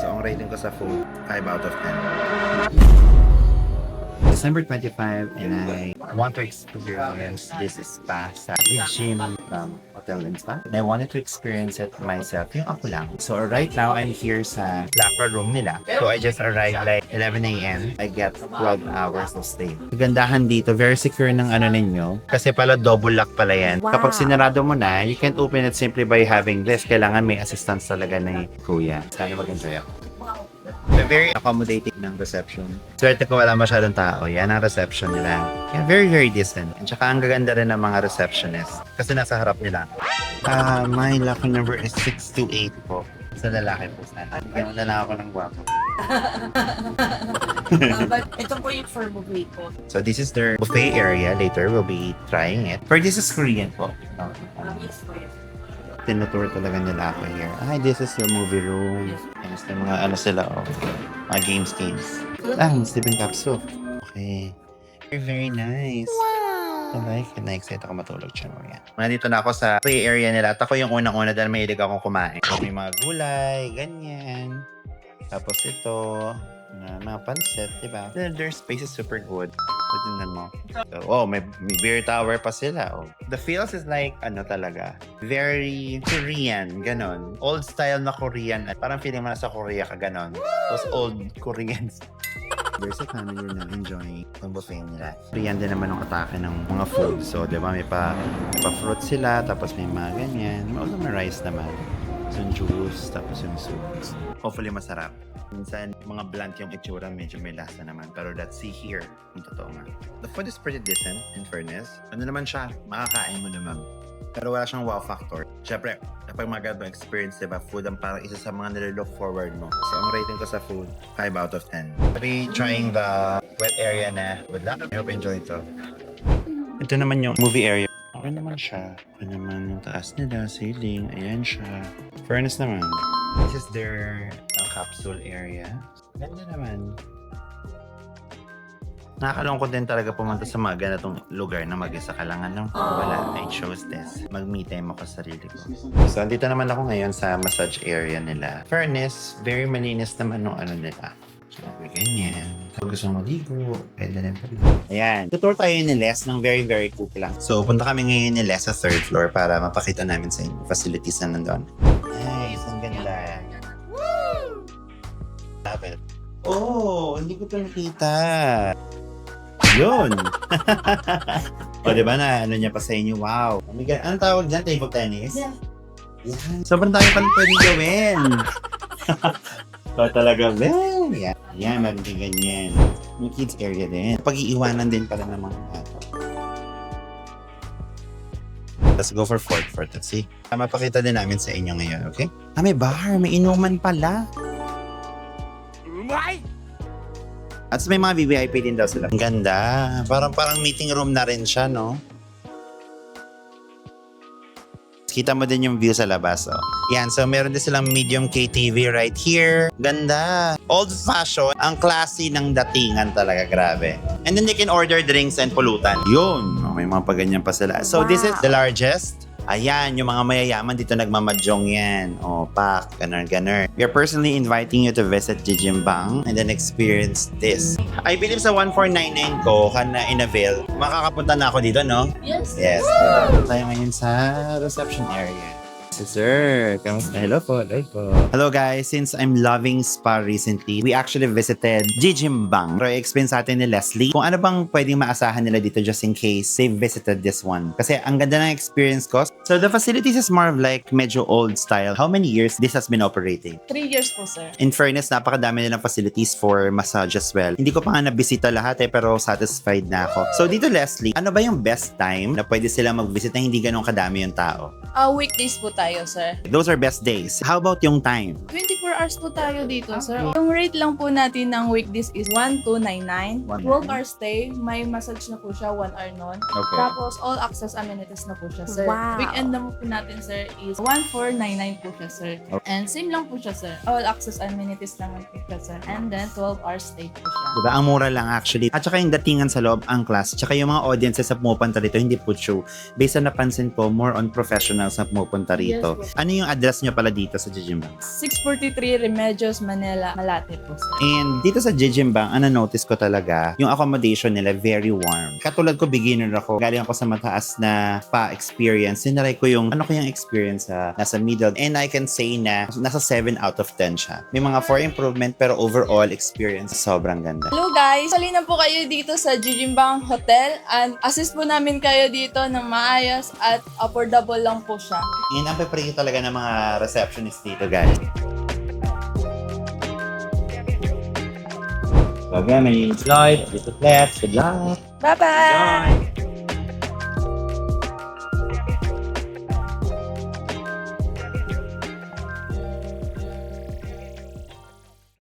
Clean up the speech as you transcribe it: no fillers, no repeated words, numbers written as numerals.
So, ang rating ko sa food, 5 out of 10. December 25, and I want to experience this spa sa gym Hotel and Spa. And I wanted to experience it myself, yung ako lang. So right now, I'm here sa locker room nila. So I just arrived like 11 a.m. I get 12 hours of stay. Kagandahan dito, very secure ng ano ninyo. Kasi pala double lock pala yan. Wow. Kapag sinarado mo na, you can't open it simply by having this. Kailangan may assistance talaga ni Kuya. Sana mag-enjoy ako. Very accommodating ng reception. Swerte ko wala masyadong tao. Yan ang reception nila. Yeah, very, very decent. At saka ang gaganda rin ng mga receptionist. Kasi nasa harap nila. My locker number is 628 po. Sa lalaki po sana. Bigyan mo na lang ako ng guwapo. But ito po yung for buffet po. So this is their buffet area. Later, we'll be trying it. But this is Korean po. Yes po yun. Tinutour talaga nila ako here. Ay, this is your movie room. Ayos na mga ano sila, oh. Mga games. Sleeping capsule. Okay. Very, very nice. Wow. I like it. Na-excite ako matulog siya. Yan. Nandito na ako sa play area nila. At ako yung unang-una dahil mahilig akong kumain. So, may mga gulay, ganyan. Tapos ito, mga pansit, diba? Their space is super good. So, tingnan mo. So, may beer tower pa sila. Oh. The feels is like, ano talaga, very Korean, ganon. Old style na Korean. Parang feeling mo nasa Korea ka, ganon. Those old Koreans. There's a family na enjoying ang buffet nila. Korean din naman ang atake ng mga food. So, di ba, may pa fruit sila, tapos may mga ganyan. Also, may rice naman. So, yung juice, tapos yung soup. Hopefully, masarap. Minsan, mga blunt yung itsura, medyo may lasa naman. Pero let's see here, kung totoo nga. The food is pretty decent, in fairness. Ano naman siya, makakain mo naman. Pero wala siyang wow factor. Siyempre, kapag mga ganito experience, diba, food ang parang isa sa mga nililook forward mo. So, ang rating ko sa food, 5 out of 10. I'll be trying the wet area na. Good luck. I hope you enjoy ito. Ito naman yung movie area. Okay naman siya. Okay naman yung taas nila, ceiling. Ayan siya. Furnace naman. This is their capsule area. Ganda naman. Nakakalungkot din talaga pumunta sa mga ganitong lugar na mag-isa ka lang. Wala, I chose this. Mag-me time ako sa sarili ko. So, andito naman ako ngayon sa massage area nila. Furnace, very malinis naman nung ano nila. So, ganyan. Kung gusto mo maligo, pwede rin pa rin. Ayan. Tutur tayo ni Les ng very, very quick lang. So, punta kami ngayon ni Les sa third floor para mapakita namin sa inyo facilities na nandun. Nice, ang ganda. Love it. Oh, hindi ko ito nakita. Yun! O, diba na, ano niya pa sa inyo? Wow! Oh my God. Anong tawag dyan? Table tennis? Yeah. Yan. Sobrang dami pala pwedeng gawin. So, talaga, well, yan. Yan, meron din ganyan. Yung kids area din. Pag-iiwanan din pala ng mga bata. Let's go for fourth. Let's see. Mapakita din namin sa inyo ngayon, okay? May bar. May inuman pala. At may mga VVIP din daw sila. Ang ganda. Parang meeting room na rin siya, no? Kita mo din yung view sa labas, oh. Yan, so meron din silang medium KTV right here. Ganda. Old fashion. Ang classy ng datingan talaga. Grabe. And then they can order drinks and pulutan. Yun. Oh, may mga paganyan pa sila. So this is the largest. Ayan, yung mga mayayaman dito nagmamadyong yan. O, pak, ganar. We are personally inviting you to visit Jijimbang and then experience this. I believe sa 1499 ko, na in-avail, makakapunta na ako dito, no? Yes. Yes. Tayo ngayon sa reception area. Sir, kamusta? Hello po. Hello guys, since I'm loving spa recently, we actually visited Jijimbang. Pero i-explain sa atin ni Leslie kung ano bang pwedeng maasahan nila dito just in case they visited this one. Kasi ang ganda ng experience ko. So the facilities is more of like medyo old style. How many years this has been operating? 3 years po, sir. In fairness, napakadami nilang facilities for massage as well. Hindi ko pa nga nabisita lahat pero satisfied na ako. So dito Leslie, ano ba yung best time na pwede sila mag-visit na hindi ganun kadami yung tao? Weekdays po tayo, sir. Those are best days. How about yung time? 24 hours po tayo dito, sir. Yung rate lang po natin ng weekdays is 1,299. 12 hours stay, may massage na po siya, 1 hour nun. Okay. Tapos, all access amenities na po siya, sir. Wow. Weekend naman po natin, sir, is 1,499 po siya, sir. And same lang po siya, sir. All access amenities naman po siya, sir. And then, 12 hours stay po siya. Diba? Ang mura lang actually. At saka yung datingan sa loob, ang class. Tsaka yung mga audiences na pumupunta dito, hindi po show. Based on napansin ko, more on professionals na pumupunta rito. dito. Yes, Ano yung address nyo pala dito sa Jijimbang? 643 Remedios, Manila, Malate po, sir. And dito sa Jijimbang, notice ko talaga, yung accommodation nila very warm. Katulad ko, beginner ako. Galing ako sa mataas na pa-experience. Sinaray ko yung, ano ko yung experience sa nasa middle. And I can say na nasa 7 out of 10 siya. May mga for improvement, pero overall experience, sobrang ganda. Hello guys! Sali na po kayo dito sa Jijimbang Hotel and assist po namin kayo dito ng maayos at affordable lang po siya. Yan ang pipray talaga ng mga receptionist dito, guys. So again, my name is Lloyd. This is Lex. Good luck. Bye-bye!